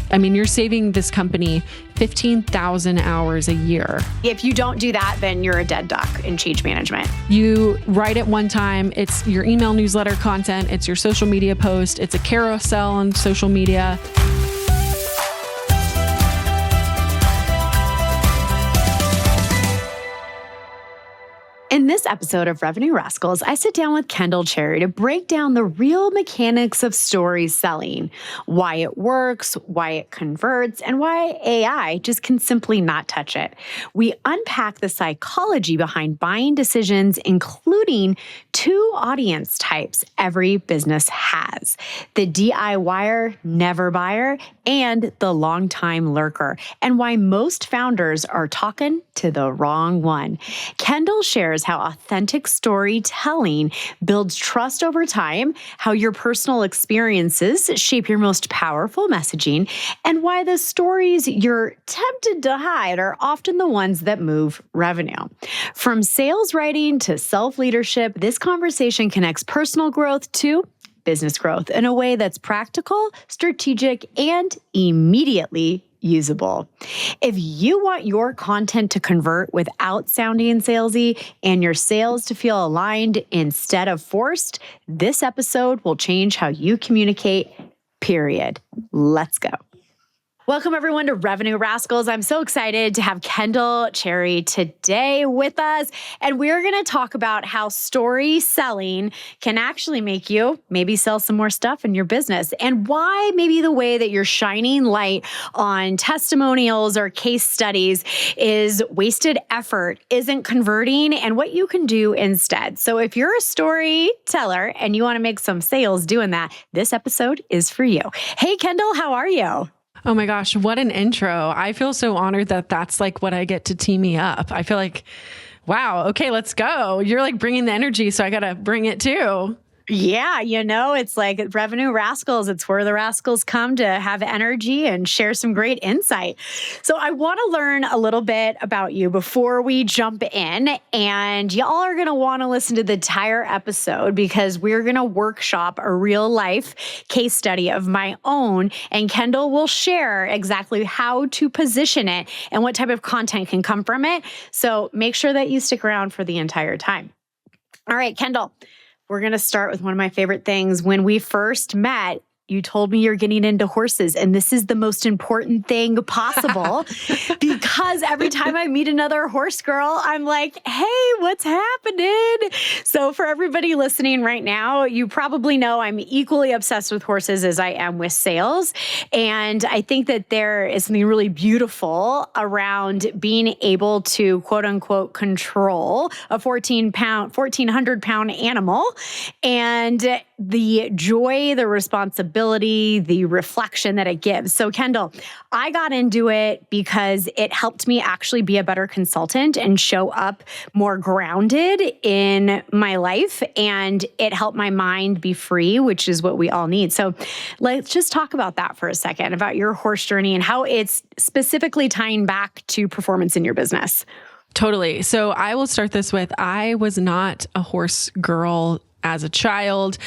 I mean, you're saving this company 15,000 hours a year. If you don't do that, then you're a dead duck in change management. You write it one time, it's your email newsletter content, it's your social media post, it's a carousel on social media. In this episode of Revenue Rascals, I sit down with Kendall Cherry to break down the real mechanics of story selling, why it works, why it converts, and why AI just can simply not touch it. We unpack the psychology behind buying decisions, including two audience types every business has: the DIYer, never buyer, and the longtime lurker, and why most founders are talking to the wrong one. Kendall shares how authentic storytelling builds trust over time, how your personal experiences shape your most powerful messaging, and why the stories you're tempted to hide are often the ones that move revenue. From sales writing to self-leadership, this conversation connects personal growth to business growth in a way that's practical, strategic, and immediately usable. If you want your content to convert without sounding salesy and your sales to feel aligned instead of forced, this episode will change how you communicate, period. Let's go. Welcome, everyone, to Revenue Rascals. I'm so excited to have Kendall Cherry today with us. And we're going to talk about how story selling can actually make you maybe sell some more stuff in your business, and why maybe the way that you're shining light on testimonials or case studies is wasted effort, isn't converting, and what you can do instead. So if you're a storyteller and you want to make some sales doing that, this episode is for you. Hey, Kendall, how are you? Oh my gosh, what an intro. I feel so honored that that's like what I get to tee me up. I feel like, wow, okay, let's go. You're like bringing the energy, so I got to bring it too. Yeah, it's like Revenue Rascals. It's where the rascals come to have energy and share some great insight. So I want to learn a little bit about you before we jump in. And y'all are going to want to listen to the entire episode because we're going to workshop a real life case study of my own. And Kendall will share exactly how to position it and what type of content can come from it. So make sure that you stick around for the entire time. All right, Kendall. We're going to start with one of my favorite things. When we first met, you told me you're getting into horses, and this is the most important thing possible because every time I meet another horse girl, I'm like, hey, what's happening? So for everybody listening right now, you probably know I'm equally obsessed with horses as I am with sales. And I think that there is something really beautiful around being able to, quote unquote, control a 1,400 pound animal, and the joy, the responsibility, the reflection that it gives. So Kendall, I got into it because it helped me actually be a better consultant and show up more grounded in my life. And it helped my mind be free, which is what we all need. So let's just talk about that for a second, about your horse journey and how it's specifically tying back to performance in your business. Totally. So I will start this with, I was not a horse girl as a child.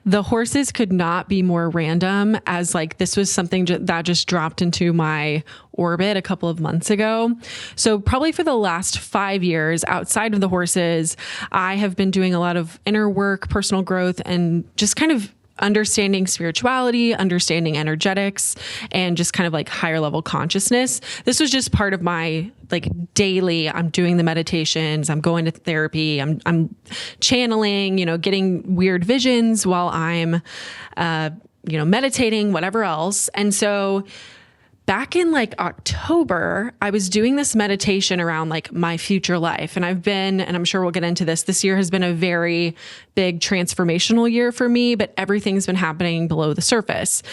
The horses could not be more random, as like this was something that just dropped into my orbit a couple of months ago. So probably for the last 5 years outside of the horses, I have been doing a lot of inner work, personal growth, and just kind of understanding spirituality, understanding energetics, and just kind of like higher level consciousness. This was just part of my like daily, I'm doing the meditations, I'm going to therapy, I'm channeling, getting weird visions while I'm, meditating, whatever else. And so back in like October, I was doing this meditation around like my future life. And and I'm sure we'll get into this year has been a very big transformational year for me, but everything's been happening below the surface.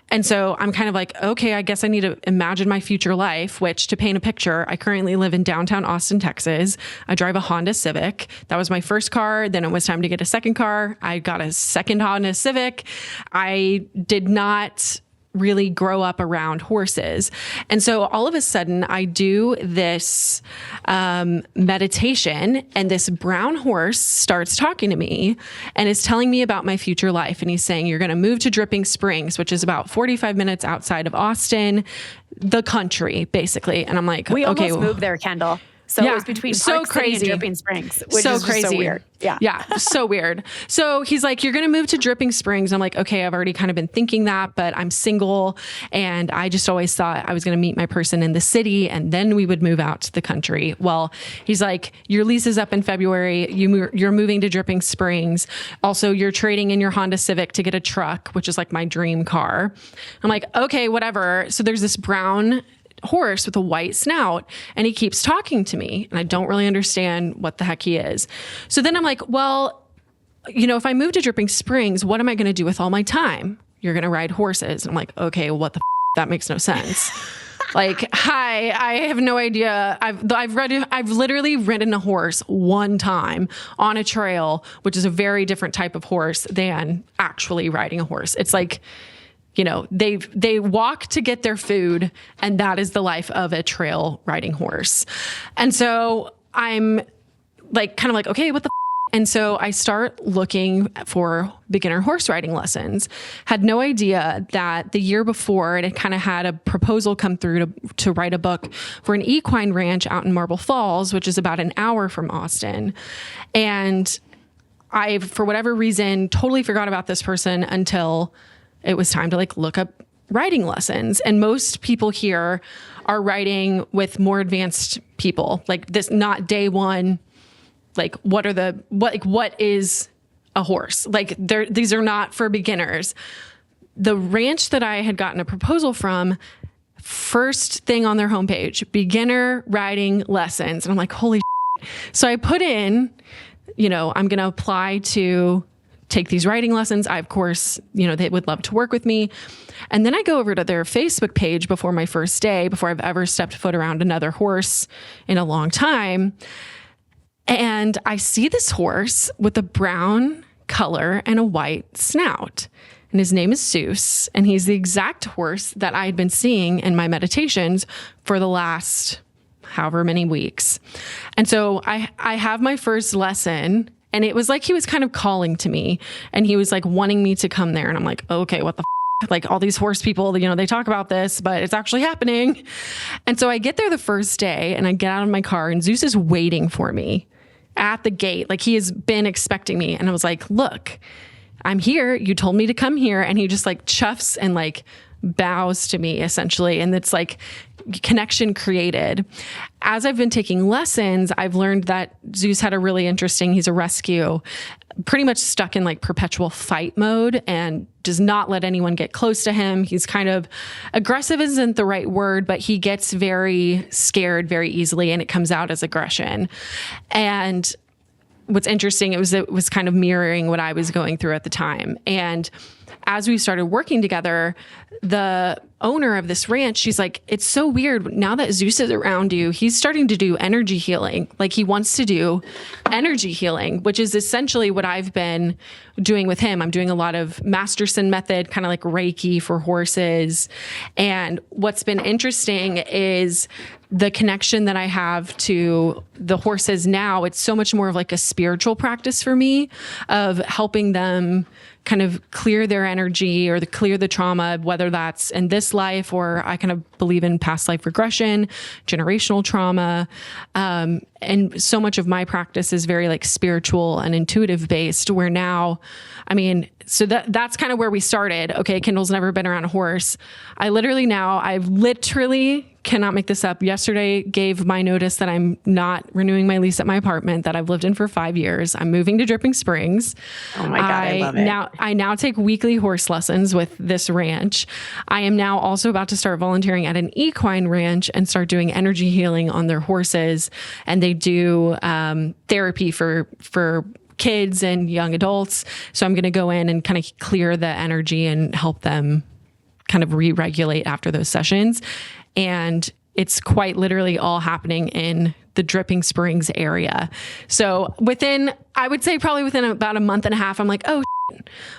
And so I'm kind of like, okay, I guess I need to imagine my future life, which, to paint a picture, I currently live in downtown Austin, Texas. I drive a Honda Civic. That was my first car. Then it was time to get a second car. I got a second Honda Civic. I did not really grow up around horses. And so all of a sudden I do this meditation, and this brown horse starts talking to me and is telling me about my future life. And he's saying, you're going to move to Dripping Springs, which is about 45 minutes outside of Austin, the country, basically. And I'm like, we okay, almost moved there, Kendall. So it was between Park City and Dripping Springs, which is just so weird. Yeah. So weird. So he's like, you're going to move to Dripping Springs. I'm like, okay, I've already kind of been thinking that, but I'm single. And I just always thought I was going to meet my person in the city and then we would move out to the country. Well, he's like, your lease is up in February. You're moving to Dripping Springs. Also, you're trading in your Honda Civic to get a truck, which is like my dream car. I'm like, okay, whatever. So there's this brown horse with a white snout, and he keeps talking to me, and I don't really understand what the heck he is. So then I'm like, well, if I move to Dripping Springs, what am I going to do with all my time? You're going to ride horses. And I'm like, okay, what the that makes no sense. Like, hi, I have no idea. I've literally ridden a horse one time on a trail, which is a very different type of horse than actually riding a horse. It's like, they walk to get their food, and that is the life of a trail riding horse. And so I'm like, kind of like, okay, what the And so I start looking for beginner horse riding lessons. Had no idea that the year before it had kind of had a proposal come through to write a book for an equine ranch out in Marble Falls, which is about an hour from Austin. And I, for whatever reason, totally forgot about this person until it was time to look up riding lessons. And most people here are riding with more advanced people, like this, not day one. What is a horse? These are not for beginners. The ranch that I had gotten a proposal from, first thing on their homepage, beginner riding lessons. And I'm like, holy shit. So I put in, I'm going to apply to take these riding lessons. I, of course, they would love to work with me. And then I go over to their Facebook page before my first day, before I've ever stepped foot around another horse in a long time. And I see this horse with a brown color and a white snout. And his name is Zeus. And he's the exact horse that I had been seeing in my meditations for the last however many weeks. And so I have my first lesson. And it was like he was kind of calling to me, and he was wanting me to come there. And I'm like, okay, what the f-? All these horse people, they talk about this, but it's actually happening. And so I get there the first day, and I get out of my car, and Zeus is waiting for me at the gate. He has been expecting me. And I was like, look, I'm here. You told me to come here. And he just chuffs and bows to me essentially. And it's connection created. As I've been taking lessons, I've learned that Zeus had he's a rescue, pretty much stuck in perpetual fight mode and does not let anyone get close to him. He's kind of aggressive isn't the right word, but he gets very scared very easily, and it comes out as aggression. And what's interesting, it was kind of mirroring what I was going through at the time. And as we started working together, the owner of this ranch, she's like, it's so weird. Now that Zeus is around you, he's starting to do energy healing. He wants to do energy healing, which is essentially what I've been doing with him. I'm doing a lot of Masterson method, kind of like Reiki for horses. And what's been interesting is the connection that I have to the horses now. It's so much more of a spiritual practice for me of helping them kind of clear their energy or clear the trauma, whether that's in this life or I kind of believe in past life regression, generational trauma. And so much of my practice is very spiritual and intuitive based, where now, so that's kind of where we started. Okay, Kendall's never been around a horse. I've literally cannot make this up. Yesterday gave my notice that I'm not renewing my lease at my apartment that I've lived in for 5 years. I'm moving to Dripping Springs. Oh my God, I love it. I now take weekly horse lessons with this ranch. I am now also about to start volunteering at an equine ranch and start doing energy healing on their horses. And they do therapy for kids and young adults. So I'm going to go in and kind of clear the energy and help them kind of re-regulate after those sessions. And it's quite literally all happening in the Dripping Springs area. So I would say probably within about a month and a half, I'm like, oh,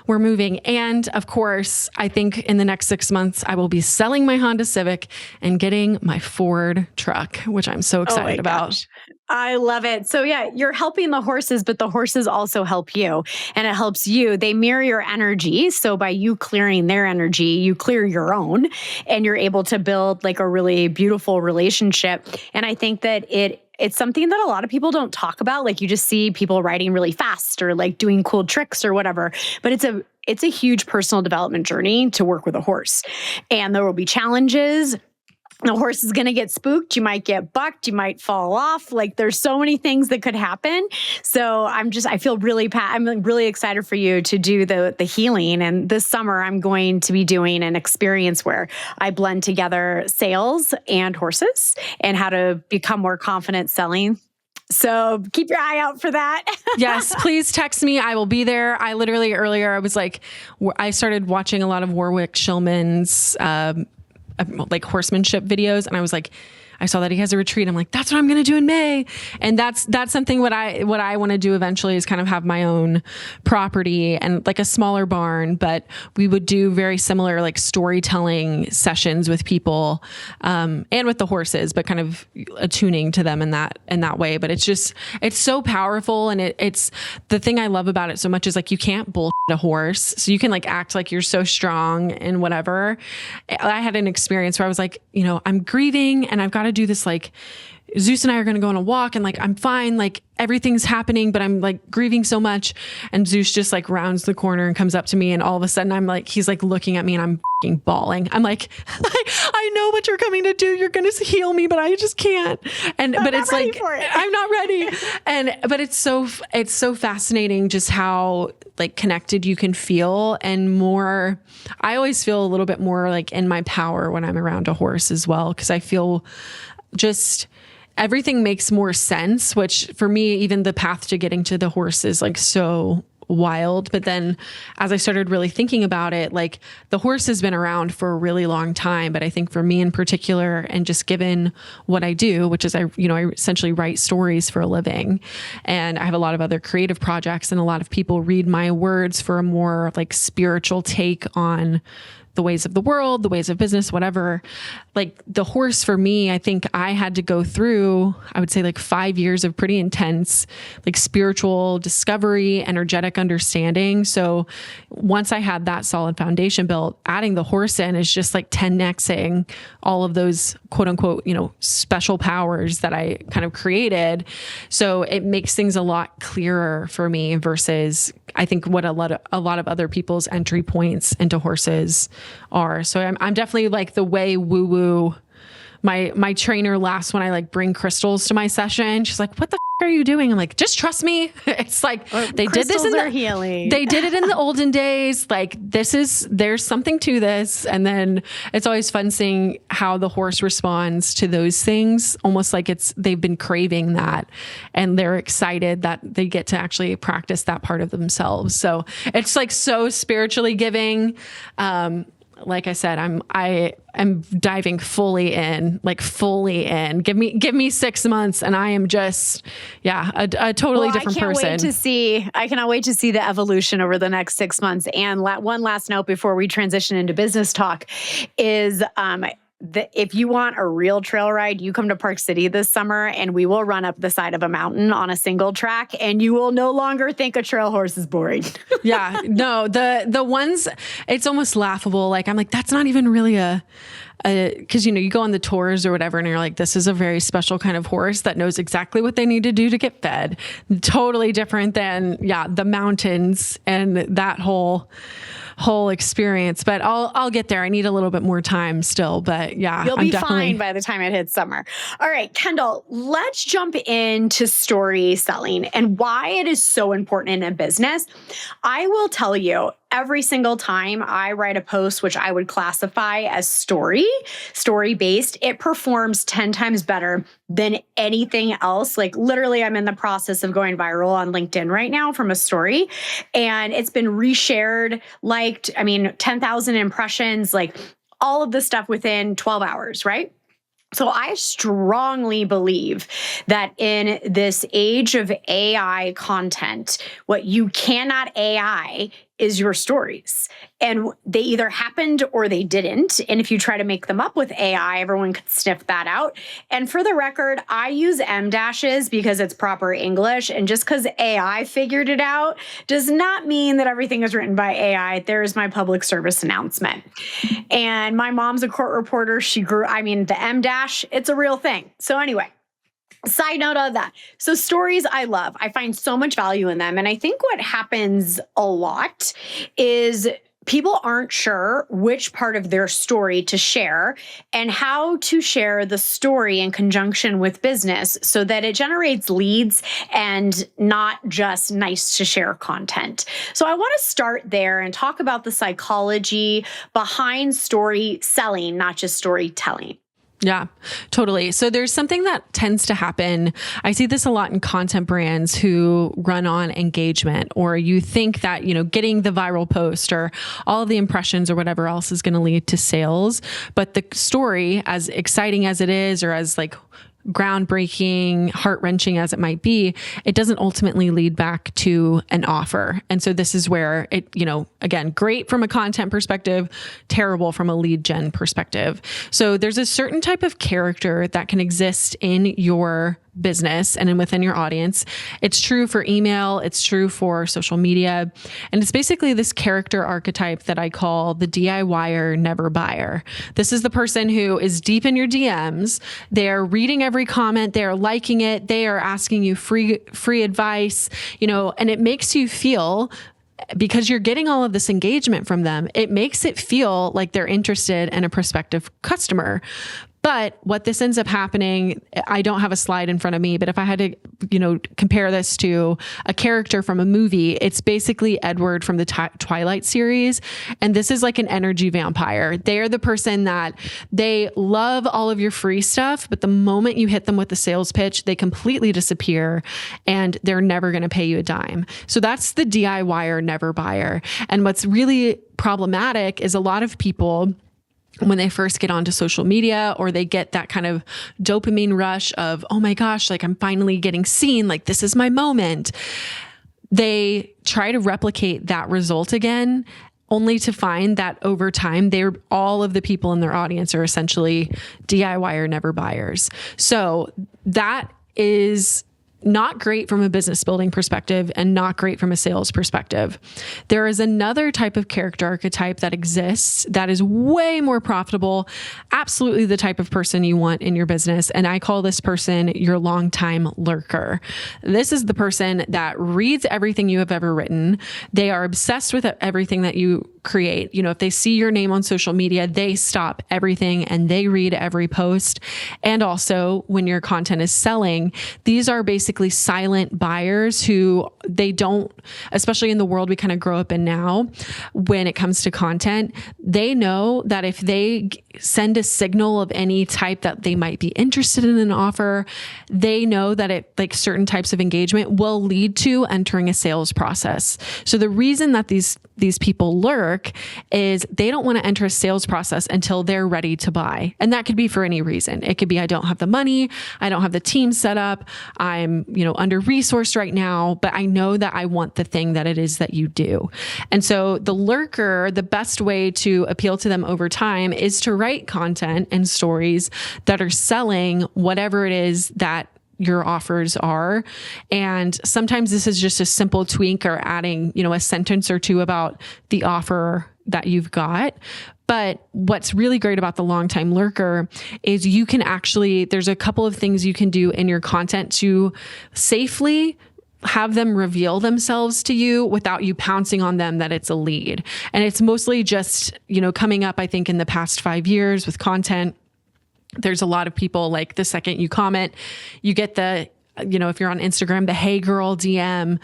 we're moving. And of course, I think in the next 6 months, I will be selling my Honda Civic and getting my Ford truck, which I'm so excited about. Gosh. I love it. So yeah, you're helping the horses, but the horses also help you, and it helps you. They mirror your energy. So by you clearing their energy, you clear your own, and you're able to build like a really beautiful relationship. And I think that it's something that a lot of people don't talk about. Like you just see people riding really fast or like doing cool tricks or whatever, but it's a huge personal development journey to work with a horse. And there will be challenges. The horse is going to get spooked. You might get bucked. You might fall off. Like there's so many things that could happen. So I'm really excited for you to do the healing. And this summer I'm going to be doing an experience where I blend together sales and horses and how to become more confident selling. So keep your eye out for that. Yes, please text me. I will be there. I literally earlier, I started watching a lot of Warwick Shillman's, like horsemanship videos. And I was like, I saw that he has a retreat. I'm like, that's what I'm going to do in May. And that's something what I want to do eventually is kind of have my own property and like a smaller barn, but we would do very similar like storytelling sessions with people, and with the horses, but kind of attuning to them in that way. But it's so powerful. And it's the thing I love about it so much is like, you can't bullshit a horse. So you can like act like you're so strong and whatever. I had an experience where I was like, I'm grieving and I've got to do this, like Zeus and I are going to go on a walk and like, I'm fine. Like everything's happening, but I'm like grieving so much. And Zeus just like rounds the corner and comes up to me. And all of a sudden I'm like, he's like looking at me and I'm f***ing bawling. I'm like, I know what you're coming to do. You're going to heal me, but I just can't. But it's like, I'm not ready. But it's so fascinating just how like connected you can feel, and more, I always feel a little bit more like in my power when I'm around a horse as well. 'Cause I feel just everything makes more sense, which for me, even the path to getting to the horse is like so wild. But then as I started really thinking about it, like the horse has been around for a really long time. But I think for me in particular, and just given what I do, which is I essentially write stories for a living, and I have a lot of other creative projects, and a lot of people read my words for a more like spiritual take on the ways of the world, the ways of business, whatever. Like the horse for me, I think I had to go through, I would say like 5 years of pretty intense, like spiritual discovery, energetic understanding. So once I had that solid foundation built, adding the horse in is just like 10xing all of those quote unquote, special powers that I kind of created. So it makes things a lot clearer for me versus I think what a lot of other people's entry points into horses are. So I'm definitely like the way woo-woo. My trainer laughs when I like bring crystals to my session. She's like, what the are you doing? I'm like, just trust me. It's like they did this in the healing. They did it in the olden days. Like there's something to this. And then it's always fun seeing how the horse responds to those things. Almost like they've been craving that and they're excited that they get to actually practice that part of themselves. So it's like so spiritually giving. Like I said, I am diving fully in. Give me 6 months and I am just, a totally different person. I cannot wait to see the evolution over the next 6 months. And one last note before we transition into business talk is, if you want a real trail ride, you come to Park City this summer and we will run up the side of a mountain on a single track and you will no longer think a trail horse is boring. Yeah, no, the ones, it's almost laughable. Like, I'm like, that's not even really because, you go on the tours or whatever and you're like, this is a very special kind of horse that knows exactly what they need to do to get fed. Totally different than, the mountains and that whole experience, but I'll get there. I need a little bit more time still, but you'll be fine by the time it hits summer. All right, Kendall, let's jump into story selling and why it is so important in a business. I will tell you, every single time I write a post, which I would classify as story-based, it performs 10 times better than anything else. Like literally, I'm in the process of going viral on LinkedIn right now from a story, and it's been reshared, 10,000 impressions, like all of this stuff within 12 hours, right? So I strongly believe that in this age of AI content, what you cannot AI is your stories. And they either happened or they didn't. And if you try to make them up with AI, everyone could sniff that out. And for the record, I use M dashes because it's proper English. And just because AI figured it out does not mean that everything is written by AI. There is my public service announcement. And my mom's a court reporter. The M dash, it's a real thing. So anyway, side note of that. So stories I love. I find so much value in them. And I think what happens a lot is people aren't sure which part of their story to share and how to share the story in conjunction with business so that it generates leads and not just nice to share content. So I want to start there and talk about the psychology behind story selling, not just storytelling. Yeah, totally. So there's something that tends to happen. I see this a lot in content brands who run on engagement, or you think that, getting the viral post or all of the impressions or whatever else is going to lead to sales. But the story, as exciting as it is, or as groundbreaking, heart-wrenching as it might be, it doesn't ultimately lead back to an offer. And so this is where it, again, great from a content perspective, terrible from a lead gen perspective. So there's a certain type of character that can exist in your business and within your audience. It's true for email. It's true for social media. And it's basically this character archetype that I call the DIYer never buyer. This is the person who is deep in your DMs. They're reading every comment. They're liking it. They are asking you free advice, and it makes you feel, because you're getting all of this engagement from them, it makes it feel like they're interested in a prospective customer. But what this ends up happening, I don't have a slide in front of me, but if I had to, compare this to a character from a movie, it's basically Edward from the Twilight series. And this is like an energy vampire. They're the person that they love all of your free stuff, but the moment you hit them with the sales pitch, they completely disappear and they're never going to pay you a dime. So that's the DIYer never buyer. And what's really problematic is a lot of people, when they first get onto social media, or they get that kind of dopamine rush of, oh my gosh, I'm finally getting seen, this is my moment. They try to replicate that result again, only to find that over time, all of the people in their audience are essentially DIYer never buyers. So that is not great from a business building perspective and not great from a sales perspective. There is another type of character archetype that exists that is way more profitable, absolutely the type of person you want in your business. And I call this person your longtime lurker. This is the person that reads everything you have ever written. They are obsessed with everything that you create. If they see your name on social media, they stop everything and they read every post. And also when your content is selling, these are basically silent buyers who they don't, especially in the world we kind of grow up in now, when it comes to content, they know that if they send a signal of any type that they might be interested in an offer, they know that certain types of engagement will lead to entering a sales process. So the reason that these people lurk is they don't want to enter a sales process until they're ready to buy. And that could be for any reason. It could be, I don't have the money. I don't have the team set up. I'm, under resourced right now, but I know that I want the thing that it is that you do. And so the lurker, the best way to appeal to them over time is to write content and stories that are selling whatever it is that your offers are. And sometimes this is just a simple tweak or adding, a sentence or two about the offer that you've got. But what's really great about the longtime lurker is you can there's a couple of things you can do in your content to safely have them reveal themselves to you without you pouncing on them that it's a lead. And it's mostly just, coming up, I think, in the past 5 years with content. There's a lot of people, the second you comment, you get the, if you're on Instagram, the hey girl DM,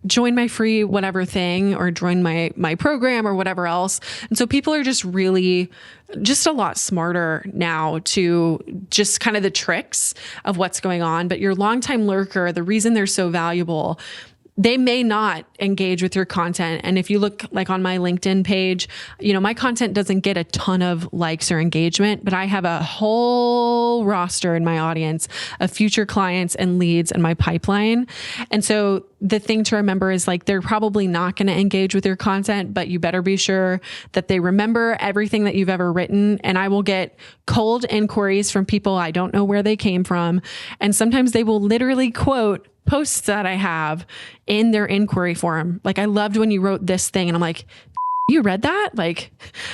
join my free whatever thing, or join my program or whatever else. And so people are just really a lot smarter now to just kind of the tricks of what's going on. But your longtime lurker, the reason they're so valuable they may not engage with your content. And if you look like on my LinkedIn page, my content doesn't get a ton of likes or engagement, but I have a whole roster in my audience of future clients and leads in my pipeline. And so the thing to remember is like, they're probably not going to engage with your content, but you better be sure that they remember everything that you've ever written. And I will get cold inquiries from people I don't know where they came from. And sometimes they will literally quote posts that I have in their inquiry form. Like, I loved when you wrote this thing. And I'm like, you read that? Like,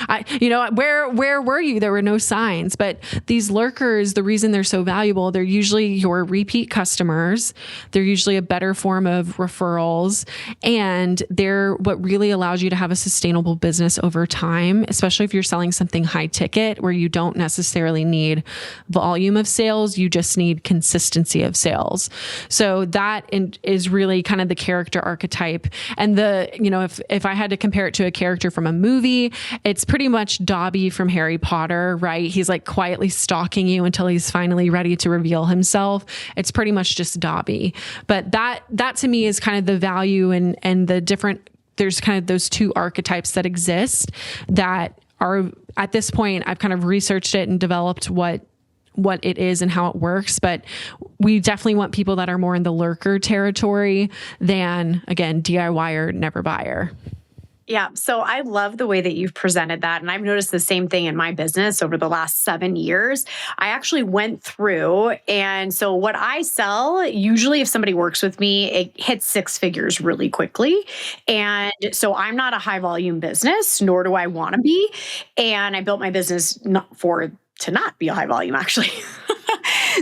where were you? There were no signs. But these lurkers, the reason they're so valuable, they're usually your repeat customers. They're usually a better form of referrals. And they're what really allows you to have a sustainable business over time, especially if you're selling something high ticket where you don't necessarily need volume of sales. You just need consistency of sales. So that is really kind of the character archetype. And if I had to compare it to a character from a movie, it's pretty much Dobby from Harry Potter, right? He's like quietly stalking you until he's finally ready to reveal himself. It's pretty much just Dobby. But that to me is kind of the value and the different, there's kind of those two archetypes that exist that are, at this point, I've kind of researched it and developed what it is and how it works. But we definitely want people that are more in the lurker territory than, again, DIYer, never buyer. Yeah. So I love the way that you've presented that. And I've noticed the same thing in my business over the last 7 years. I actually went through. And so what I sell, usually if somebody works with me, it hits 6 figures really quickly. And so I'm not a high volume business, nor do I want to be. And I built my business to not be a high volume, actually.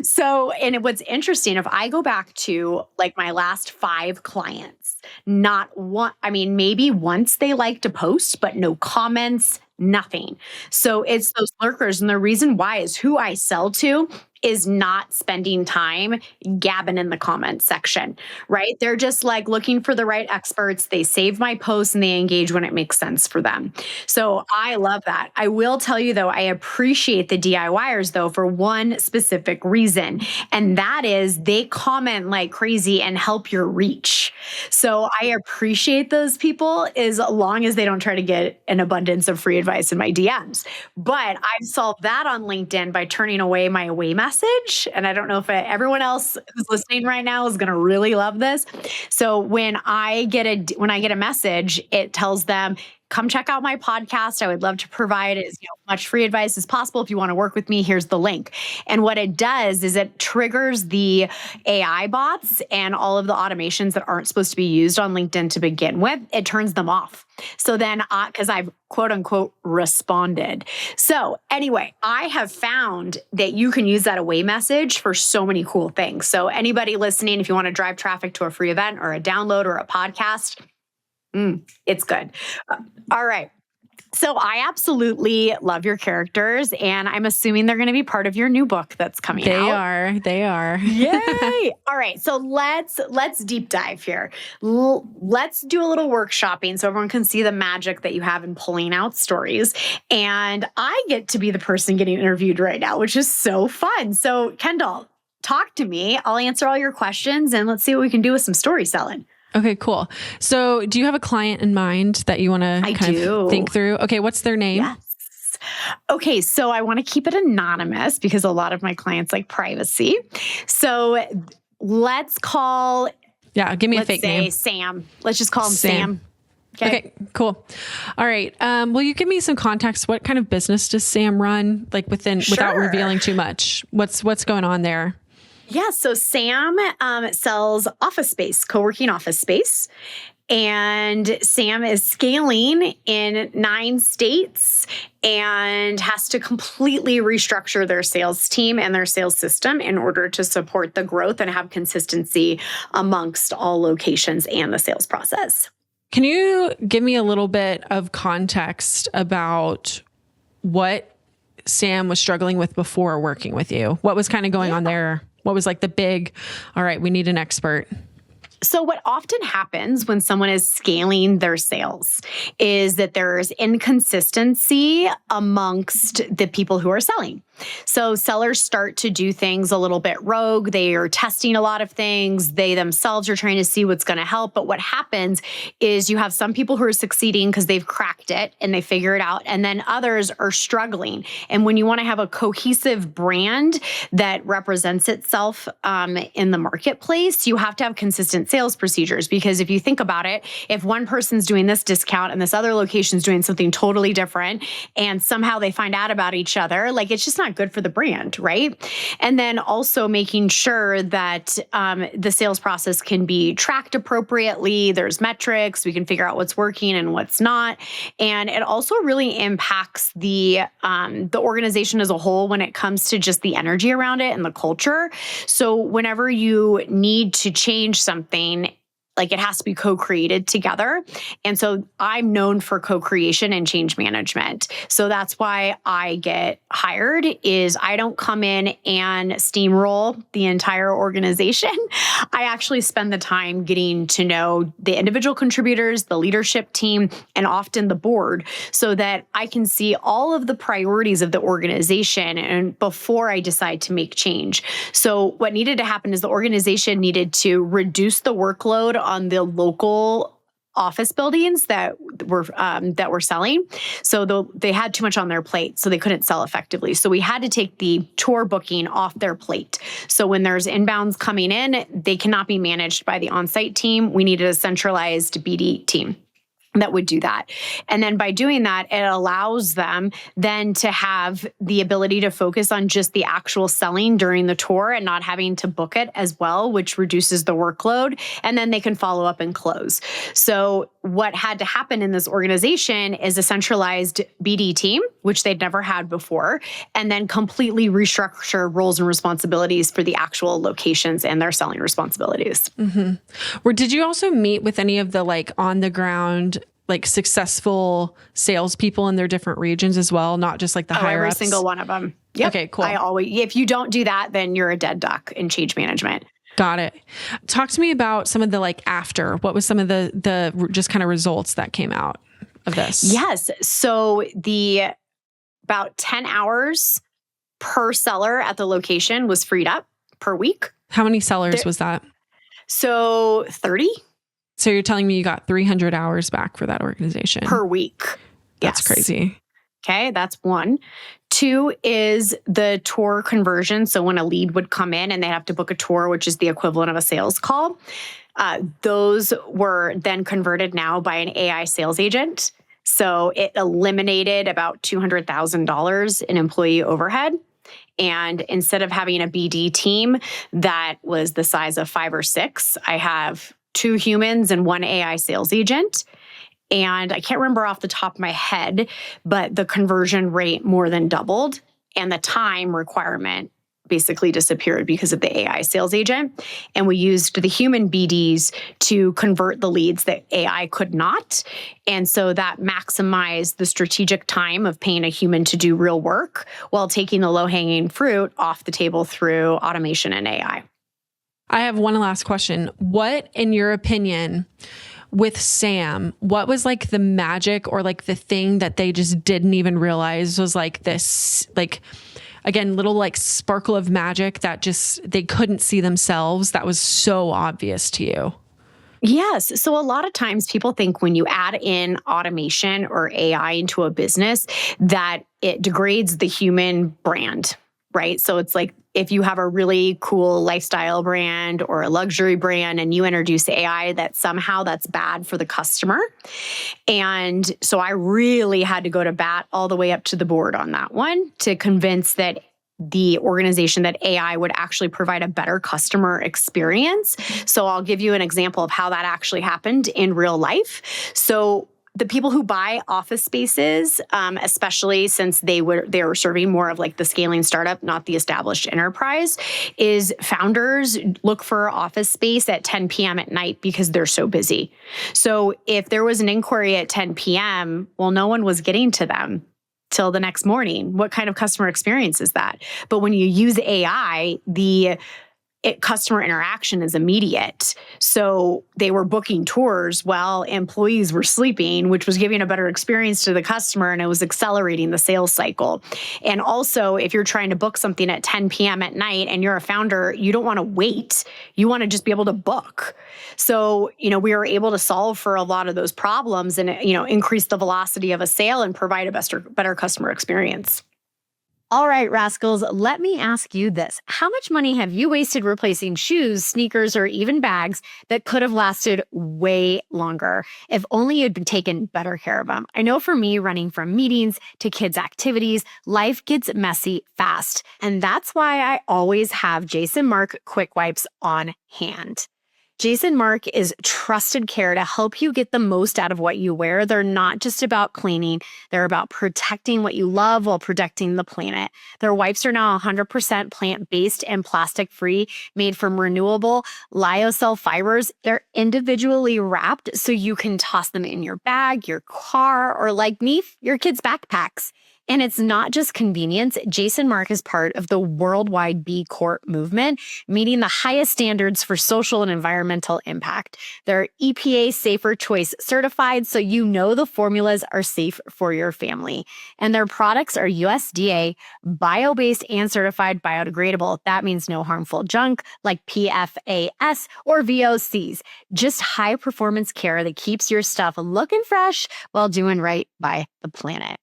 So, and what's interesting, if I go back to like my last 5 clients, not one, I mean, maybe once they liked a post, but no comments, nothing. So it's those lurkers. And the reason why is who I sell to is not spending time gabbing in the comments section, right? They're just like looking for the right experts. They save my posts and they engage when it makes sense for them. So I love that. I will tell you though, I appreciate the DIYers though for one specific reason. And that is they comment like crazy and help your reach. So I appreciate those people as long as they don't try to get an abundance of free advice in my DMs. But I've solved that on LinkedIn by turning away my away message. And I don't know if everyone else who's listening right now is going to really love this. So when I get a message, it tells them, come check out my podcast. I would love to provide as much free advice as possible. If you want to work with me, here's the link. And what it does is it triggers the AI bots and all of the automations that aren't supposed to be used on LinkedIn to begin with. It turns them off. So then, because I've quote unquote responded. So anyway, I have found that you can use that away message for so many cool things. So anybody listening, if you want to drive traffic to a free event or a download or a podcast, it's good. All right. So I absolutely love your characters, and I'm assuming they're going to be part of your new book that's coming out. They are. Yay. All right. So let's deep dive here. Let's do a little workshopping so everyone can see the magic that you have in pulling out stories. And I get to be the person getting interviewed right now, which is so fun. So Kendall, talk to me. I'll answer all your questions and let's see what we can do with some story selling. Okay, cool. So do you have a client in mind that you want to kind of think through? Okay, what's their name? Yes. Okay, so I want to keep it anonymous because a lot of my clients like privacy. So let's call... Yeah, give me a fake name. Let's say Sam. Let's just call him Sam. Okay, cool. All right. Will you give me some context? What kind of business does Sam run? Like without revealing too much. What's going on there? Yeah, so Sam sells office space, co-working office space. And Sam is scaling in 9 states and has to completely restructure their sales team and their sales system in order to support the growth and have consistency amongst all locations and the sales process. Can you give me a little bit of context about what Sam was struggling with before working with you? What was kind of going on there? What was like the big, all right, we need an expert? So what often happens when someone is scaling their sales is that there's inconsistency amongst the people who are selling. So sellers start to do things a little bit rogue. They are testing a lot of things. They themselves are trying to see what's going to help. But what happens is you have some people who are succeeding because they've cracked it and they figure it out. And then others are struggling. And when you want to have a cohesive brand that represents itself in the marketplace, you have to have consistent sales procedures. Because if you think about it, if one person's doing this discount and this other location's doing something totally different, and somehow they find out about each other, like it's just not good for the brand, right? And then also making sure that the sales process can be tracked appropriately. There's metrics. We can figure out what's working and what's not. And it also really impacts the organization as a whole when it comes to just the energy around it and the culture. So whenever you need to change something, like it has to be co-created together. And so I'm known for co-creation and change management. So that's why I get hired is I don't come in and steamroll the entire organization. I actually spend the time getting to know the individual contributors, the leadership team, and often the board so that I can see all of the priorities of the organization and before I decide to make change. So what needed to happen is the organization needed to reduce the workload on the local office buildings that were selling. So they had too much on their plate, so they couldn't sell effectively. So we had to take the tour booking off their plate. So when there's inbounds coming in, they cannot be managed by the on-site team. We needed a centralized BD team that would do that. And then by doing that, it allows them then to have the ability to focus on just the actual selling during the tour and not having to book it as well, which reduces the workload. And then they can follow up and close. So what had to happen in this organization is a centralized BD team, which they'd never had before, and then completely restructure roles and responsibilities for the actual locations and their selling responsibilities. Mm-hmm. Did you also meet with any of the like on the ground like successful salespeople in their different regions as well, not just like the higher ups? Every single one of them. Yep. Okay, cool. If you don't do that, then you're a dead duck in change management. Got it. Talk to me about some of the like after. What was some of the just kind of results that came out of this? Yes. So about 10 hours per seller at the location was freed up per week. How many sellers was that? So 30. So you're telling me you got 300 hours back for that organization? Per week. That's crazy. Okay, that's one. Two is the tour conversion. So when a lead would come in and they have to book a tour, which is the equivalent of a sales call, those were then converted now by an AI sales agent. So it eliminated about $200,000 in employee overhead. And instead of having a BD team that was the size of 5 or 6, I have 2 humans and 1 AI sales agent. And I can't remember off the top of my head, but the conversion rate more than doubled and the time requirement basically disappeared because of the AI sales agent. And we used the human BDs to convert the leads that AI could not. And so that maximized the strategic time of paying a human to do real work while taking the low-hanging fruit off the table through automation and AI. I have one last question. What, in your opinion, with Sam, what was like the magic or like the thing that they just didn't even realize was like this, like, again, little like sparkle of magic that just, they couldn't see themselves that was so obvious to you? Yes. So a lot of times people think when you add in automation or AI into a business that it degrades the human brand, right? So it's like if you have a really cool lifestyle brand or a luxury brand and you introduce AI, that somehow that's bad for the customer. And so I really had to go to bat all the way up to the board on that one to convince that the organization that AI would actually provide a better customer experience. So I'll give you an example of how that actually happened in real life. So the people who buy office spaces, especially since they were serving more of like the scaling startup, not the established enterprise, is founders look for office space at 10 p.m. at night because they're so busy. So if there was an inquiry at 10 p.m., well, no one was getting to them till the next morning. What kind of customer experience is that? But when you use AI, the customer interaction is immediate. So they were booking tours while employees were sleeping, which was giving a better experience to the customer, and it was accelerating the sales cycle. And also, if you're trying to book something at 10 p.m. at night and you're a founder, you don't want to wait. You want to just be able to book. So, we were able to solve for a lot of those problems and, increase the velocity of a sale and provide a better customer experience. All right, rascals, let me ask you this. How much money have you wasted replacing shoes, sneakers, or even bags that could have lasted way longer if only you'd been taken better care of them? I know for me, running from meetings to kids' activities, life gets messy fast. And that's why I always have Jason Mark Quick Wipes on hand. Jason Mark is trusted care to help you get the most out of what you wear. They're not just about cleaning. They're about protecting what you love while protecting the planet. Their wipes are now 100% plant-based and plastic-free, made from renewable lyocell fibers. They're individually wrapped so you can toss them in your bag, your car, or like me, your kids' backpacks. And it's not just convenience. Jason Mark is part of the worldwide B Corp movement, meeting the highest standards for social and environmental impact. They're EPA Safer Choice certified, so you know the formulas are safe for your family. And their products are USDA, bio-based, and certified biodegradable. That means no harmful junk like PFAS or VOCs. Just high-performance care that keeps your stuff looking fresh while doing right by the planet.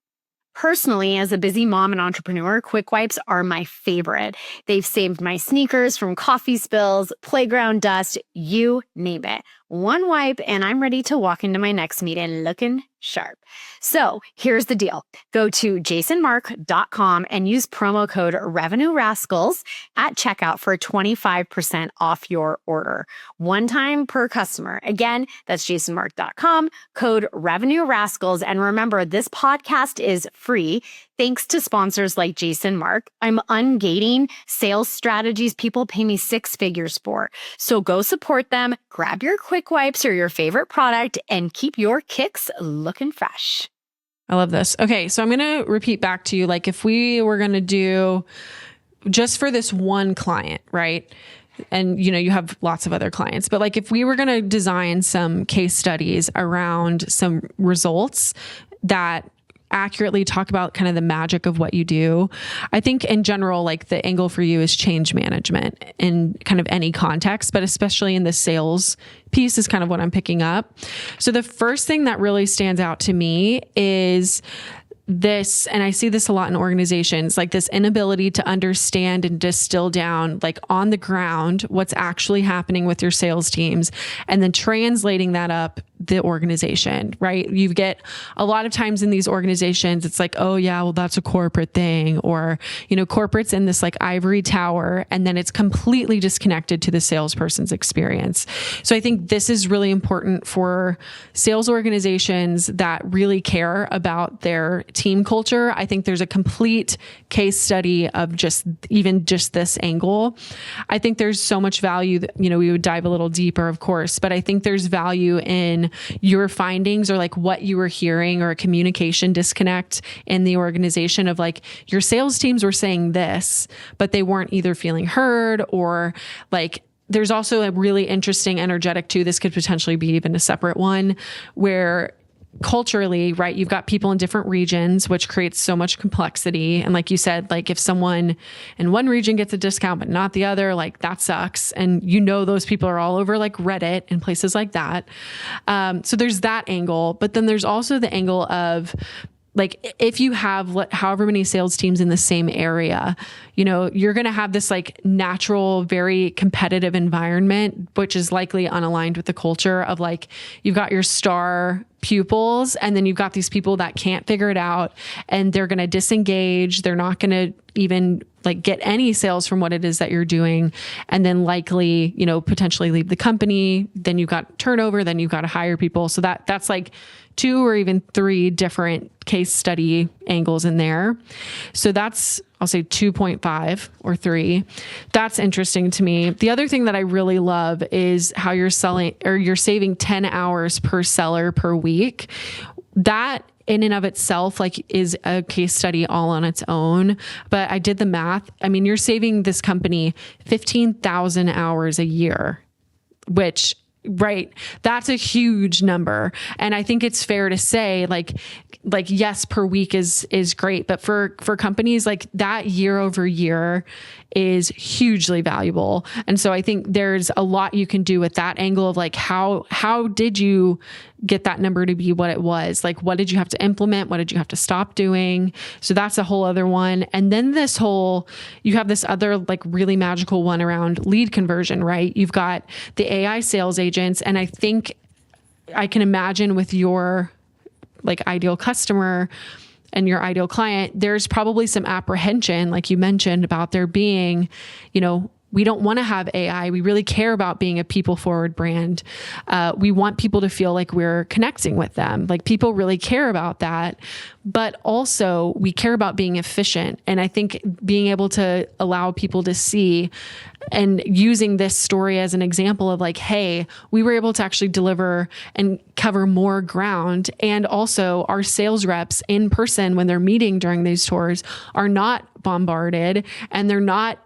Personally, as a busy mom and entrepreneur, Quick Wipes are my favorite. They've saved my sneakers from coffee spills, playground dust, you name it. One wipe and I'm ready to walk into my next meeting looking sharp. So here's the deal. Go to jasonmark.com and use promo code RevenueRascals at checkout for 25% off your order. One time per customer. Again, that's jasonmark.com, code RevenueRascals. And remember, this podcast is free thanks to sponsors like Jason Mark. I'm ungating sales strategies people pay me six figures for. So go support them, grab your Quick Wipes or your favorite product, and keep your kicks looking fresh. I love this. Okay, so I'm going to repeat back to you, like if we were going to do just for this one client, right? And you have lots of other clients, but like if we were going to design some case studies around some results that accurately talk about kind of the magic of what you do. I think in general, like the angle for you is change management in kind of any context, but especially in the sales piece is kind of what I'm picking up. So the first thing that really stands out to me is this, and I see this a lot in organizations, like this inability to understand and distill down, like on the ground, what's actually happening with your sales teams, and then translating that up the organization, right? You get a lot of times in these organizations, it's like, oh yeah, well that's a corporate thing, or, corporate's in this like ivory tower, and then it's completely disconnected to the salesperson's experience. So I think this is really important for sales organizations that really care about their team culture. I think there's a complete case study of just this angle. I think there's so much value that, we would dive a little deeper, of course, but I think there's value in your findings or like what you were hearing or a communication disconnect in the organization of like your sales teams were saying this, but they weren't either feeling heard or like there's also a really interesting energetic too. This could potentially be even a separate one where culturally, right, you've got people in different regions, which creates so much complexity. And like you said, like if someone in one region gets a discount, but not the other, like that sucks. And those people are all over like Reddit and places like that. So there's that angle, but then there's also the angle of like, if you have however many sales teams in the same area, you're going to have this like natural, very competitive environment, which is likely unaligned with the culture of like, you've got your star pupils and then you've got these people that can't figure it out and they're going to disengage. They're not going to even like get any sales from what it is that you're doing. And then likely, potentially leave the company. Then you've got turnover, then you've got to hire people. So that's like 2 or even 3 different case study angles in there. So that's, I'll say 2.5 or 3. That's interesting to me. The other thing that I really love is how you're saving 10 hours per seller per week. That in and of itself, like, is a case study all on its own. But I did the math. I mean, you're saving this company 15,000 hours a year, which, right, that's a huge number. And I think it's fair to say, like yes, per week is great, but for companies, like, that year over year is hugely valuable. And so I think there's a lot you can do with that angle of, like, how did you get that number to be what it was? Like, what did you have to implement? What did you have to stop doing? So that's a whole other one. And then you have this other, like, really magical one around lead conversion, right? You've got the AI sales agents. And I think I can imagine with your, like, ideal customer and your ideal client, there's probably some apprehension, like you mentioned, about there being, we don't want to have AI. We really care about being a people forward brand. We want people to feel like we're connecting with them. Like, people really care about that, but also we care about being efficient. And I think being able to allow people to see, and using this story as an example of, like, hey, we were able to actually deliver and cover more ground. And also our sales reps in person, when they're meeting during these tours, are not bombarded, and they're not,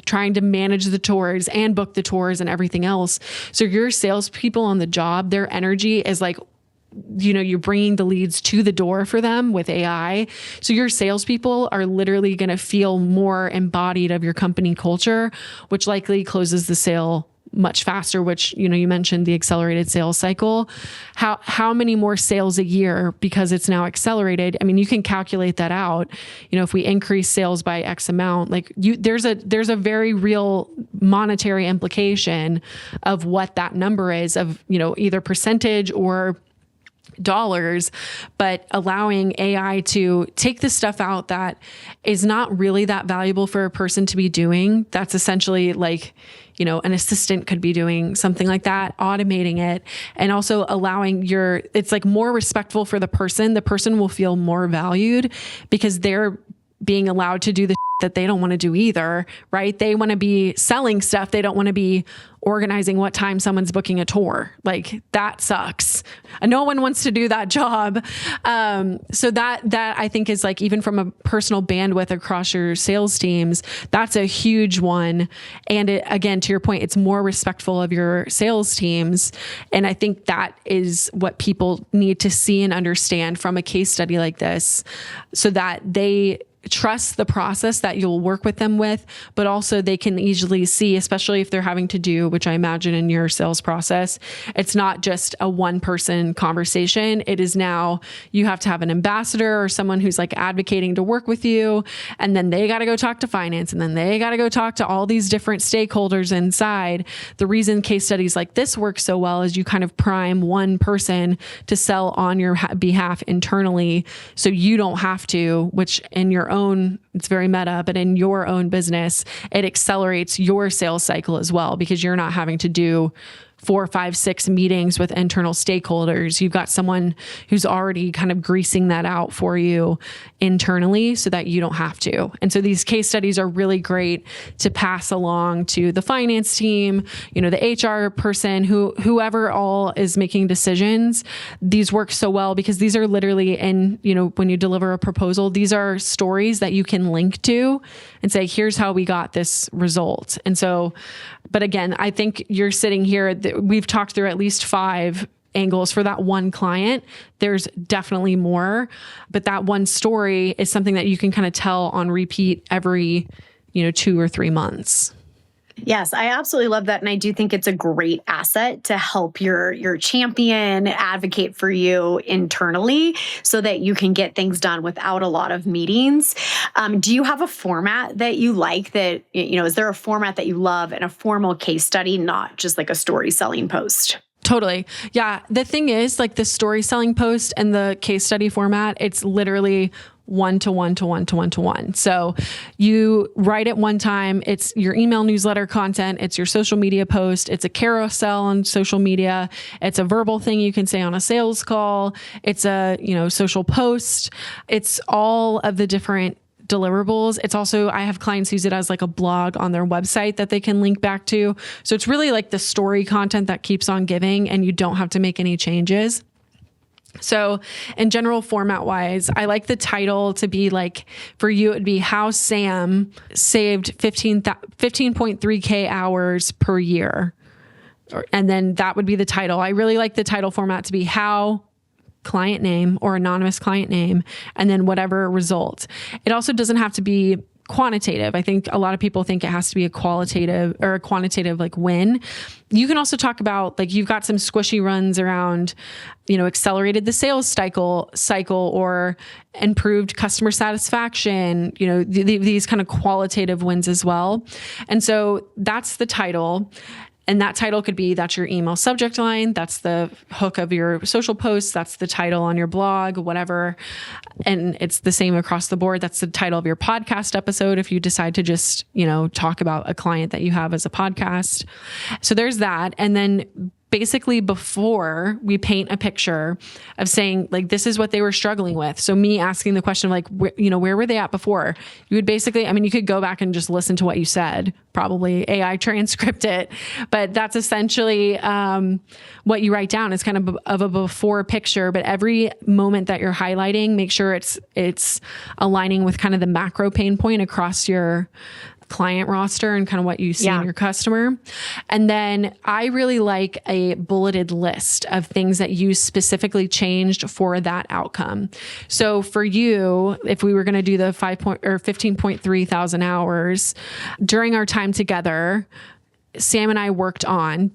trying to manage the tours and book the tours and everything else. So your salespeople on the job, their energy is like, you're bringing the leads to the door for them with AI. So your salespeople are literally going to feel more embodied of your company culture, which likely closes the sale much faster, which, you mentioned the accelerated sales cycle. How many more sales a year because it's now accelerated? I mean, you can calculate that out. If we increase sales by X amount, like, there's a very real monetary implication of what that number is of, either percentage or dollars, but allowing AI to take the stuff out that is not really that valuable for a person to be doing. That's essentially like, an assistant could be doing something like that, automating it, and also allowing it's like more respectful for the person. The person will feel more valued because they're being allowed to do the that they don't want to do either, right? They want to be selling stuff. They don't want to be organizing what time someone's booking a tour. Like, that sucks. No one wants to do that job. So that I think is, like, even from a personal bandwidth across your sales teams, that's a huge one. And again, to your point, it's more respectful of your sales teams. And I think that is what people need to see and understand from a case study like this, so that they trust the process that you'll work with them with, but also they can easily see, especially if they're having to do, which I imagine in your sales process, it's not just a one-person conversation. It is now you have to have an ambassador or someone who's, like, advocating to work with you. And then they got to go talk to finance. And then they got to go talk to all these different stakeholders inside. The reason case studies like this work so well is you kind of prime one person to sell on your behalf internally. So you don't have to, which in your own, it's very meta, but in your own business, it accelerates your sales cycle as well, because you're not having to do 4, 5, 6 meetings with internal stakeholders. You've got someone who's already kind of greasing that out for you internally so that you don't have to. And so these case studies are really great to pass along to the finance team, the HR person, whoever all is making decisions. These work so well because these are literally when you deliver a proposal, these are stories that you can link to and say, here's how we got this result. And so, but again, I think you're sitting here, we've talked through at least 5 angles for that one client. There's definitely more, but that one story is something that you can kind of tell on repeat every, 2 or 3 months. Yes, I absolutely love that. And I do think it's a great asset to help your champion advocate for you internally so that you can get things done without a lot of meetings. Do you have a format that you like that, is there a format that you love in a formal case study, not just like a story selling post? Totally. Yeah. The thing is, like, the story selling post and the case study format, it's literally 1-to-1-to-1-to-1-to-1. So you write it one time, it's your email newsletter content, it's your social media post, it's a carousel on social media, it's a verbal thing you can say on a sales call, it's a, social post, it's all of the different deliverables. It's also, I have clients use it as like a blog on their website that they can link back to. So it's really like the story content that keeps on giving and you don't have to make any changes. So in general format wise, I like the title to be like, for you, it would be how Sam saved 15.3K hours per year. And then that would be the title. I really like the title format to be how client name or anonymous client name, and then whatever result. It also doesn't have to be quantitative. I think a lot of people think it has to be a qualitative or a quantitative like win. You can also talk about like you've got some squishy runs around, accelerated the sales cycle or improved customer satisfaction, these kind of qualitative wins as well. And so that's the title. And that title could be, that's your email subject line. That's the hook of your social posts. That's the title on your blog, whatever. And it's the same across the board. That's the title of your podcast episode if you decide to just, talk about a client that you have as a podcast. So there's that. And then basically before we paint a picture of saying like, this is what they were struggling with. So me asking the question of like, where were they at before? You would basically, you could go back and just listen to what you said, probably AI transcript it, but that's essentially what you write down is kind of a before picture, but every moment that you're highlighting, make sure it's aligning with kind of the macro pain point across your client roster and kind of what you see in your customer. And then I really like a bulleted list of things that you specifically changed for that outcome. So for you, if we were going to do the 15.3 thousand hours during our time together, Sam and I worked on ...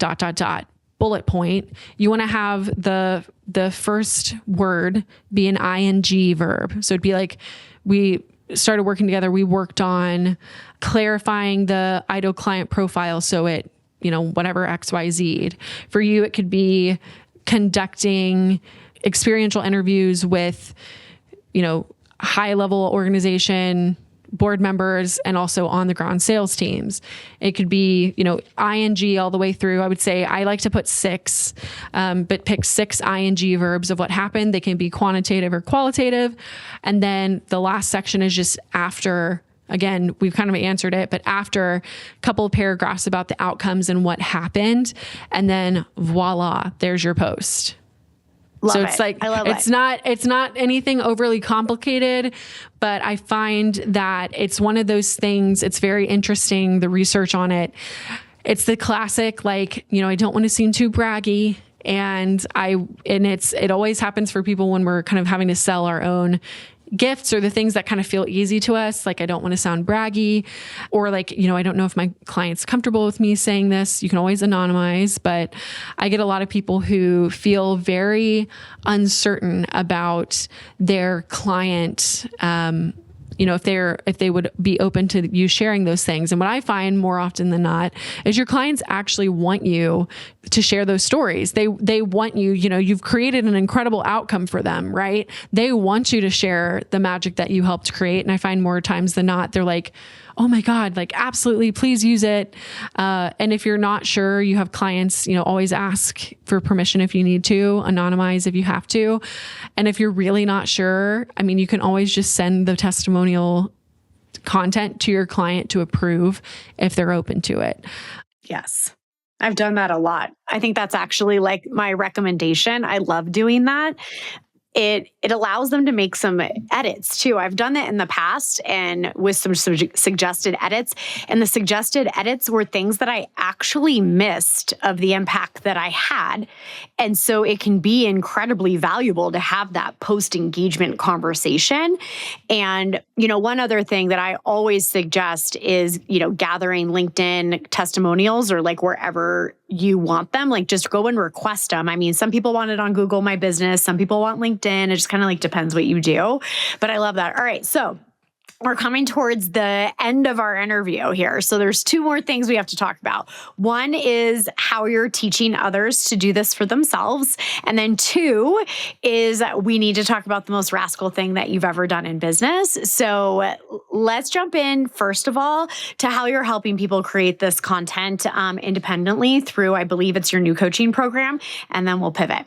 bullet point. You want to have the first word be an ing verb. So it'd be like, we started working together. We worked on clarifying the idle client profile. So it, whatever XYZ. For you, it could be conducting experiential interviews with, high level organization, board members, and also on the ground sales teams. It could be, ing all the way through. I would say I like to put 6, but pick 6 ing verbs of what happened. They can be quantitative or qualitative. And then the last section is just after, again, we've kind of answered it, but after a couple of paragraphs about the outcomes and what happened. And then voila, there's your post. Love so it. it's like, I love it's not anything overly complicated, but I find that it's one of those things. It's very interesting. The research on it, it's the classic, like, I don't want to seem too braggy. And it always happens for people when we're kind of having to sell our own gifts or the things that kind of feel easy to us. Like, I don't want to sound braggy, or like, I don't know if my client's comfortable with me saying this. You can always anonymize, but I get a lot of people who feel very uncertain about their client, if they would be open to you sharing those things. And what I find more often than not is your clients actually want you to share those stories. They want you, you've created an incredible outcome for them, right? They want you to share the magic that you helped create. And I find more times than not, they're like, oh my God, like absolutely, please use it. And if you're not sure, you have clients, always ask for permission if you need to, anonymize if you have to. And if you're really not sure, you can always just send the testimonial content to your client to approve if they're open to it. Yes. I've done that a lot. I think that's actually like my recommendation. I love doing that. It allows them to make some edits too. I've done that in the past and with some suggested edits. And the suggested edits were things that I actually missed of the impact that I had. And so it can be incredibly valuable to have that post-engagement conversation. And, one other thing that I always suggest is, gathering LinkedIn testimonials or like wherever you want them, like just go and request them. Some people want it on Google My Business. Some people want LinkedIn. It just kind of like depends what you do. But I love that. All right. So we're coming towards the end of our interview here. So there's 2 more things we have to talk about. One is how you're teaching others to do this for themselves. And then 2 is we need to talk about the most rascal thing that you've ever done in business. So let's jump in, first of all, to how you're helping people create this content independently through, I believe it's your new coaching program, and then we'll pivot.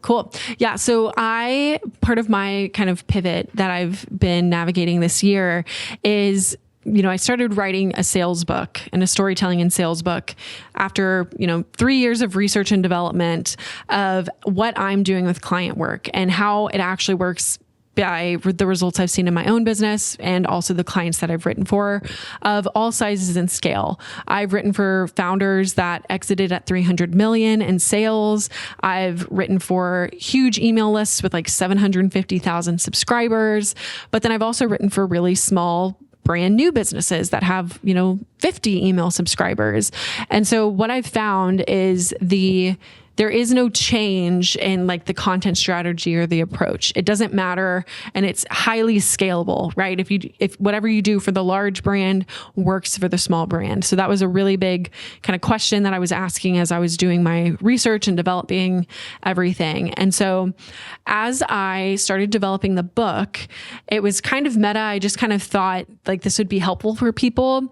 Cool. Yeah. So part of my kind of pivot that I've been navigating this year is I started writing a sales book and a storytelling and sales book after, 3 years of research and development of what I'm doing with client work and how it actually works by the results I've seen in my own business and also the clients that I've written for of all sizes and scale. I've written for founders that exited at 300 million in sales. I've written for huge email lists with like 750,000 subscribers. But then I've also written for really small brand new businesses that have, 50 email subscribers. And so what I've found is there is no change in like the content strategy or the approach. It doesn't matter. And it's highly scalable, right? If whatever you do for the large brand works for the small brand. So that was a really big kind of question that I was asking as I was doing my research and developing everything. And so as I started developing the book, it was kind of meta. I just kind of thought like this would be helpful for people.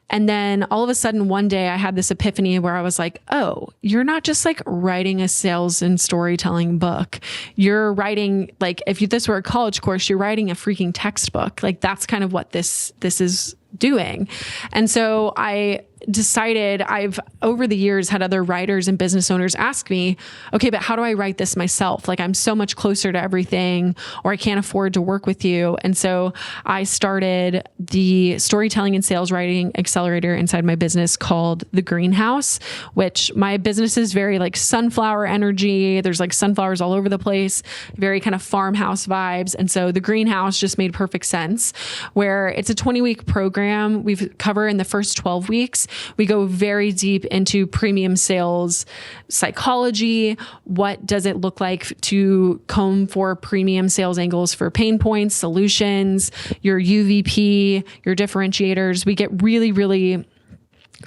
And then all of a sudden one day I had this epiphany where I was like, oh, you're not just like writing a sales and storytelling book. You're writing, like, if this were a college course, you're writing a freaking textbook. Like that's kind of what this is doing. And so I decided I've over the years had other writers and business owners ask me, okay, but how do I write this myself? Like I'm so much closer to everything, or I can't afford to work with you. And so I started the storytelling and sales writing accelerator inside my business called The Greenhouse, which my business is very like sunflower energy. There's like sunflowers all over the place, very kind of farmhouse vibes. And so The Greenhouse just made perfect sense, where it's a 20-week program. We've covered in the first 12 weeks. We go very deep into premium sales psychology. What does it look like to comb for premium sales angles for pain points, solutions, your UVP, your differentiators? We get really, really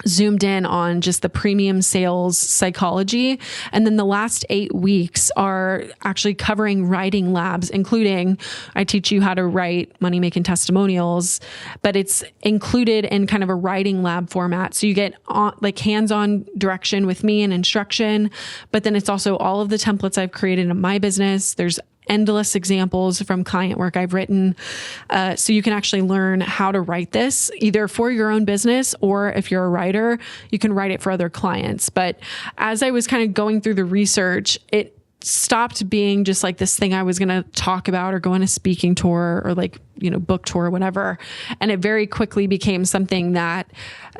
zoomed in on just the premium sales psychology. And then the last 8 weeks are actually covering writing labs, including I teach you how to write money-making testimonials, but it's included in kind of a writing lab format. So you get like hands-on direction with me and instruction, but then it's also all of the templates I've created in my business. There's endless examples from client work I've written. So you can actually learn how to write this either for your own business, or if you're a writer, you can write it for other clients. But as I was kind of going through the research, it stopped being just like this thing I was going to talk about or go on a speaking tour or like, book tour or whatever. And it very quickly became something that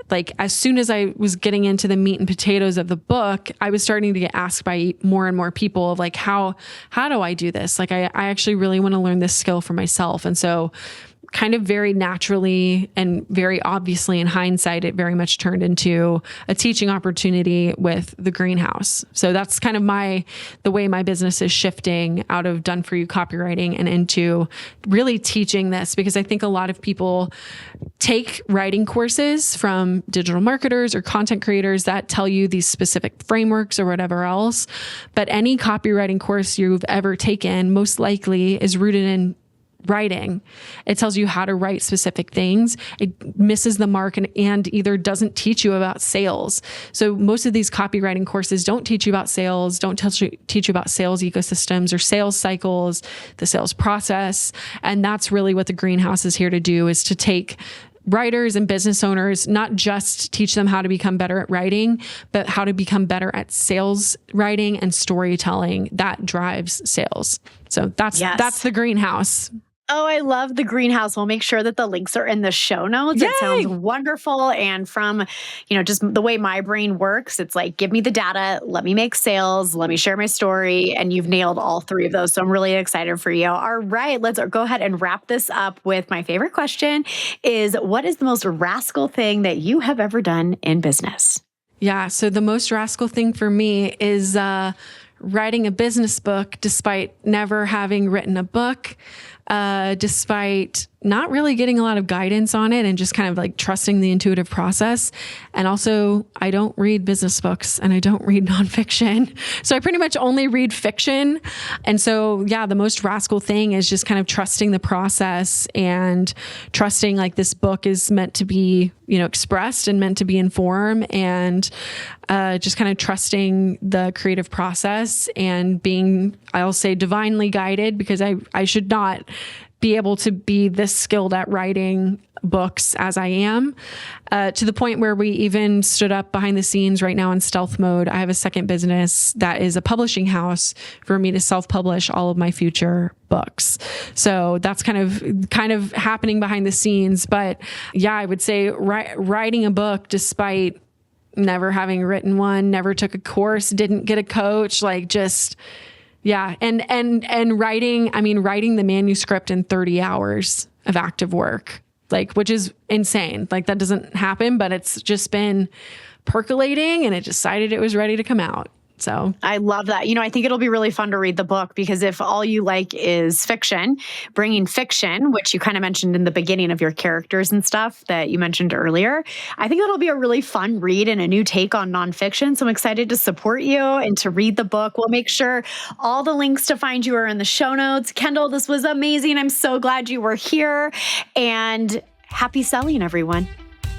like, as soon as I was getting into the meat and potatoes of the book, I was starting to get asked by more and more people of like, how do I do this? Like, I actually really want to learn this skill for myself. And so kind of very naturally and very obviously in hindsight, it very much turned into a teaching opportunity with The Greenhouse. So that's kind of the way my business is shifting out of done for you copywriting and into really teaching this, because I think a lot of people take writing courses from digital marketers or content creators that tell you these specific frameworks or whatever else. But any copywriting course you've ever taken most likely is rooted in writing. It tells you how to write specific things. It misses the mark and either doesn't teach you about sales. So most of these copywriting courses don't teach you about sales, don't teach you about sales ecosystems or sales cycles, the sales process. And that's really what The Greenhouse is here to do, is to take writers and business owners, not just teach them how to become better at writing, but how to become better at sales writing and storytelling that drives sales. So that's The Greenhouse. Oh, I love The Greenhouse. We'll make sure that the links are in the show notes. Yay! It sounds wonderful. And from, just the way my brain works, it's like, give me the data, let me make sales, let me share my story. And you've nailed all three of those. So I'm really excited for you. All right, let's go ahead and wrap this up with my favorite question is, what is the most rascal thing that you have ever done in business? Yeah. So the most rascal thing for me is writing a business book despite never having written a book. Despite not really getting a lot of guidance on it and just kind of like trusting the intuitive process. And also, I don't read business books and I don't read nonfiction. So I pretty much only read fiction. And so, yeah, the most rascal thing is just kind of trusting the process and trusting like this book is meant to be, expressed and meant to be in form, and just kind of trusting the creative process and being, I'll say, divinely guided, because I should not be able to be this skilled at writing books as I am, to the point where we even stood up behind the scenes right now in stealth mode. I have a second business that is a publishing house for me to self-publish all of my future books. So that's kind of happening behind the scenes. But yeah, I would say writing a book, despite never having written one, never took a course, didn't get a coach, like just, yeah. And writing the manuscript in 30 hours of active work, like, which is insane. Like that doesn't happen, but it's just been percolating and it decided it was ready to come out. So I love that. I think it'll be really fun to read the book, because if all you like is fiction, bringing fiction, which you kind of mentioned in the beginning of your characters and stuff that you mentioned earlier, I think it'll be a really fun read and a new take on nonfiction. So I'm excited to support you and to read the book. We'll make sure all the links to find you are in the show notes. Kendall, this was amazing. I'm so glad you were here, and happy selling, everyone.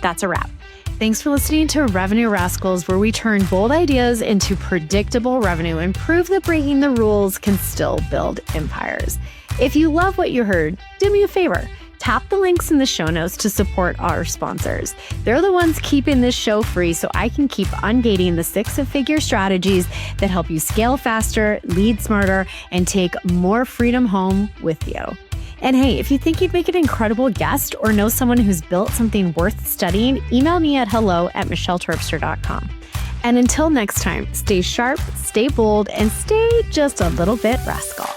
That's a wrap. Thanks for listening to Revenue Rascals, where we turn bold ideas into predictable revenue and prove that breaking the rules can still build empires. If you love what you heard, do me a favor. Tap the links in the show notes to support our sponsors. They're the ones keeping this show free, so I can keep ungating the six-figure strategies that help you scale faster, lead smarter, and take more freedom home with you. And hey, if you think you'd make an incredible guest or know someone who's built something worth studying, email me at hello@michelleterpstra.com. And until next time, stay sharp, stay bold, and stay just a little bit rascal.